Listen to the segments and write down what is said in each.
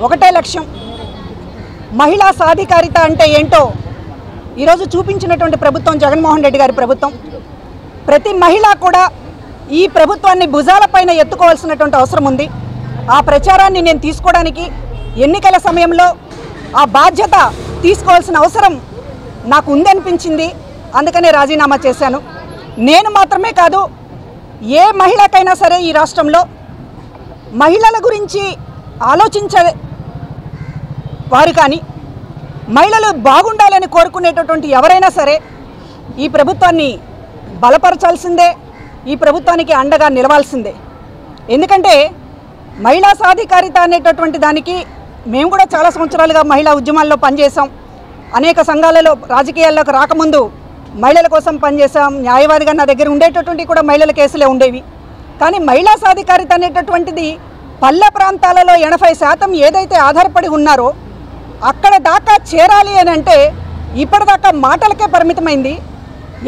ఒకటే లక్ష్యం, మహిళా సాధికారిత అంటే ఏంటో ఈరోజు చూపించినటువంటి ప్రభుత్వం జగన్మోహన్ రెడ్డి గారి ప్రభుత్వం. ప్రతి మహిళ కూడా ఈ ప్రభుత్వాన్ని భుజాలపైన ఎత్తుకోవాల్సినటువంటి అవసరం ఉంది. ఆ ప్రచారాన్ని నేను తీసుకోవడానికి ఎన్నికల సమయంలో ఆ బాధ్యత తీసుకోవాల్సిన అవసరం నాకు ఉందనిపించింది. అందుకనే రాజీనామా చేశాను. నేను మాత్రమే కాదు, ఏ మహిళకైనా సరే ఈ రాష్ట్రంలో మహిళల గురించి ఆలోచించే వారు కానీ, మహిళలు బాగుండాలని కోరుకునేటటువంటి ఎవరైనా సరే ఈ ప్రభుత్వాన్ని బలపరచాల్సిందే, ఈ ప్రభుత్వానికి అండగా నిలవాల్సిందే. ఎందుకంటే మహిళా సాధికారిత అనేటటువంటి దానికి మేము కూడా చాలా సంవత్సరాలుగా మహిళా ఉద్యమాల్లో పనిచేసాం. అనేక సంఘాలలో రాజకీయాల్లోకి రాకముందు మహిళల కోసం పనిచేసాం. న్యాయవాదిగా నా దగ్గర ఉండేటటువంటి కూడా మహిళల కేసులే ఉండేవి. కానీ మహిళా సాధికారిత అనేటటువంటిది పల్లె ప్రాంతాలలో 80% ఏదైతే ఆధారపడి ఉన్నారో అక్కడ దాకా చేరాలి అని అంటే ఇప్పటిదాకా మాటలకే పరిమితమైంది.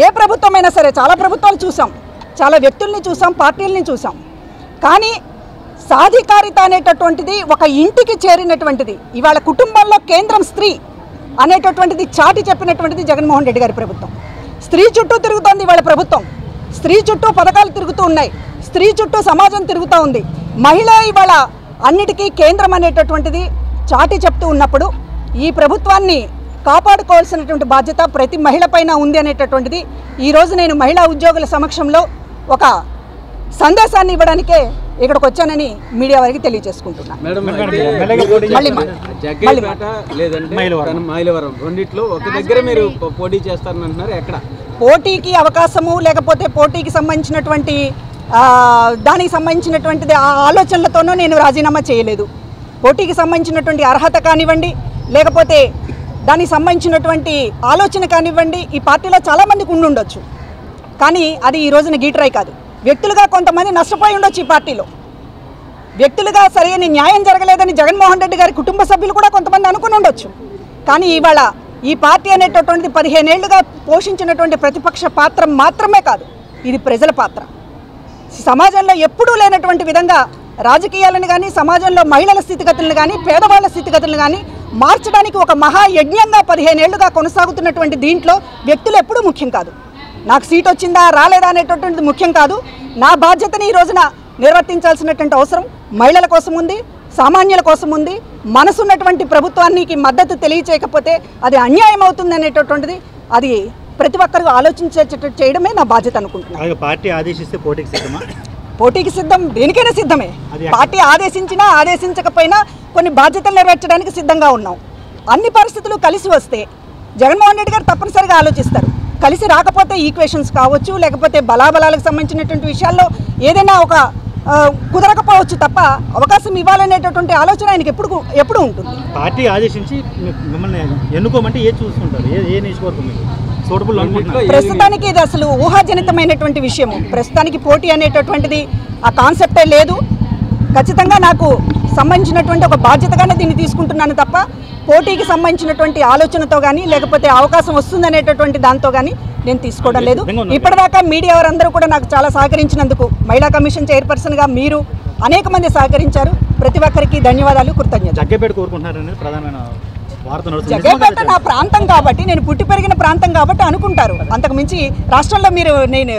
ఏ ప్రభుత్వమైనా సరే, చాలా ప్రభుత్వాలు చూసాం, చాలా వ్యక్తుల్ని చూసాం, పార్టీలని చూసాం. కానీ సాధికారిత అనేటటువంటిది ఒక ఇంటికి చేరినటువంటిది. ఇవాళ కుటుంబంలో కేంద్రం స్త్రీ అనేటటువంటిది చాటి చెప్పినటువంటిది జగన్మోహన్ రెడ్డి గారి ప్రభుత్వం. స్త్రీ చుట్టూ తిరుగుతోంది ఇవాళ ప్రభుత్వం. స్త్రీ చుట్టూ పథకాలు తిరుగుతూ ఉన్నాయి, స్త్రీ చుట్టూ సమాజం తిరుగుతూ ఉంది. మహిళ ఇవాళ అన్నిటికీ కేంద్రం అనేటటువంటిది చాటి చెప్తూ ఉన్నప్పుడు ఈ ప్రభుత్వాన్ని కాపాడుకోవాల్సినటువంటి బాధ్యత ప్రతి మహిళ పైన ఉంది అనేటటువంటిది ఈరోజు నేను మహిళా ఉద్యోగుల సమక్షంలో ఒక సందేశాన్ని ఇవ్వడానికే ఇక్కడికి వచ్చానని మీడియా వారికి తెలియజేసుకుంటున్నాను. పోటీకి అవకాశము లేకపోతే పోటీకి సంబంధించినటువంటి దానికి సంబంధించినటువంటిది ఆ ఆలోచనలతోనూ నేను రాజీనామా చేయలేదు. పోటీకి సంబంధించినటువంటి అర్హత కానివ్వండి, లేకపోతే దానికి సంబంధించినటువంటి ఆలోచన కానివ్వండి, ఈ పార్టీలో చాలామందికి ఉండుండొచ్చు. కానీ అది ఈ రోజున గీటరాయి కాదు. వ్యక్తులుగా కొంతమంది నష్టపోయి ఉండొచ్చు. ఈ పార్టీలో వ్యక్తులుగా సరైన న్యాయం జరగలేదని జగన్మోహన్ రెడ్డి గారి కుటుంబ సభ్యులు కూడా కొంతమంది అనుకుని ఉండొచ్చు. కానీ ఇవాళ ఈ పార్టీ అనేటటువంటిది 15 ఏళ్లుగా పోషించినటువంటి ప్రతిపక్ష పాత్ర మాత్రమే కాదు, ఇది ప్రజల పాత్ర. సమాజంలో ఎప్పుడూ లేనటువంటి విధంగా రాజకీయాలను కానీ, సమాజంలో మహిళల స్థితిగతులను కానీ, పేదవాళ్ల స్థితిగతులను కానీ మార్చడానికి ఒక మహాయజ్ఞంగా 15 ఏళ్లుగా కొనసాగుతున్నటువంటి దీంట్లో వ్యక్తులు ఎప్పుడూ ముఖ్యం కాదు. నాకు సీట్ వచ్చిందా రాలేదా అనేటటువంటిది ముఖ్యం కాదు. నా బాధ్యతని ఈ రోజున నిర్వర్తించాల్సినటువంటి అవసరం మహిళల కోసం ఉంది, సామాన్యుల కోసం ఉంది. మనసున్నటువంటి ప్రభుత్వానికి మద్దతు తెలియచేయకపోతే అది అన్యాయం అవుతుంది అనేటటువంటిది అది ప్రతి ఒక్కరూ ఆలోచించేటట్టు చేయడమే నా బాధ్యత అనుకుంటున్నాను. పార్టీ ఆదేశిస్తే పోటీకి సిద్ధమా? పోటీకి సిద్ధం, దేనికైనా సిద్ధమే. పార్టీ ఆదేశించినా ఆదేశించకపోయినా కొన్ని బాధ్యతలు నెరవేర్చడానికి సిద్ధంగా ఉన్నాం. అన్ని పరిస్థితులు కలిసి వస్తే జగన్మోహన్ రెడ్డి గారు తప్పనిసరిగా ఆలోచిస్తారు. కలిసి రాకపోతే ఈక్వేషన్స్ కావచ్చు, లేకపోతే బలాబలాలకు సంబంధించినటువంటి విషయాల్లో ఏదైనా ఒక కుదరకపోవచ్చు తప్ప అవకాశం ఇవ్వాలనేటటువంటి ఆలోచన ఆయనకి ఎప్పుడు ఉంటుంది. పార్టీ ఆదేశించి మిమ్మల్ని ఎన్నుకోమంటే ఏ చూసుకుంటారు? ఏ నియోజకవర్గం ప్రస్తుతానికి ఇది అసలు ఊహాజనితమైనటువంటి విషయము. ప్రస్తుతానికి పోటీ అనేటటువంటిది ఆ కాన్సెప్టే లేదు. ఖచ్చితంగా నాకు సంబంధించినటువంటి ఒక బాధ్యతగానే దీన్ని తీసుకుంటున్నాను తప్ప పోటీకి సంబంధించినటువంటి ఆలోచనతో కానీ, లేకపోతే అవకాశం వస్తుందనేటటువంటి దాంతో కానీ నేను తీసుకోవడం లేదు. ఇప్పటిదాకా మీడియా వారందరూ కూడా నాకు చాలా సహకరించినందుకు, మహిళా కమిషన్ చైర్పర్సన్గా మీరు అనేక మంది సహకరించారు. ప్రతి ఒక్కరికి ధన్యవాదాలు, కృతజ్ఞతలు. జగ్గైపేట నా ప్రాంతం కాబట్టి, నేను పుట్టి పెరిగిన ప్రాంతం కాబట్టి అనుకుంటారు. అంతకు మించి రాష్ట్రంలో మీరు నేను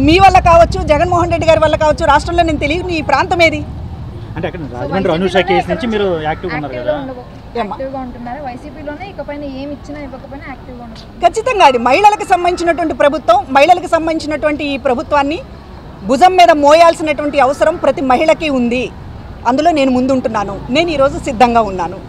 మీ వల్ల కావచ్చు, జగన్మోహన్ రెడ్డి గారి వల్ల కావచ్చు, రాష్ట్రంలో నేను తెలియని ఈ ప్రాంతం ఏది? అంటే అక్కడ రాజమండ్రి అనూష కేసు నుంచి మీరు యాక్టివ్గా ఉన్నారు కదా, ఖచ్చితంగా అది మహిళలకు సంబంధించినటువంటి ప్రభుత్వం. మహిళలకు సంబంధించినటువంటి ఈ ప్రభుత్వాన్ని భుజం మీద మోయాల్సినటువంటి అవసరం ప్రతి మహిళకి ఉంది. అందులో నేను ముందుంటున్నాను. నేను ఈరోజు సిద్ధంగా ఉన్నాను.